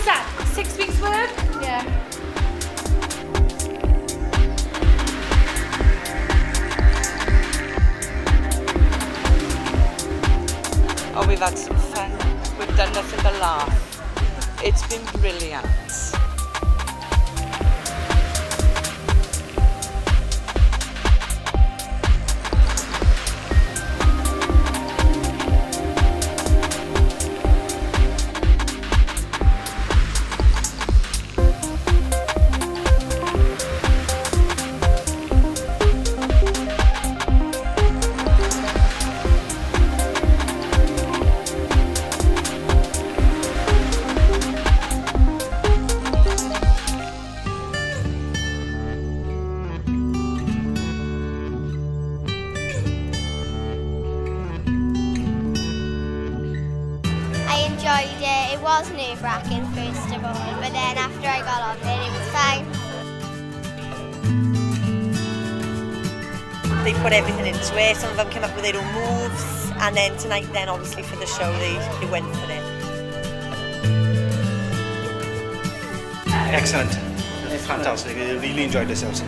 that? 6 weeks work? Yeah. Oh, we've had some fun. We've done nothing but laugh. It's been brilliant. I enjoyed it. It was nerve-wracking first of all, but then after I got on it was fine. They put everything into it. Some of them came up with their own moves, and then tonight, then obviously for the show, they went for it. Excellent. Fantastic. I really enjoyed themselves.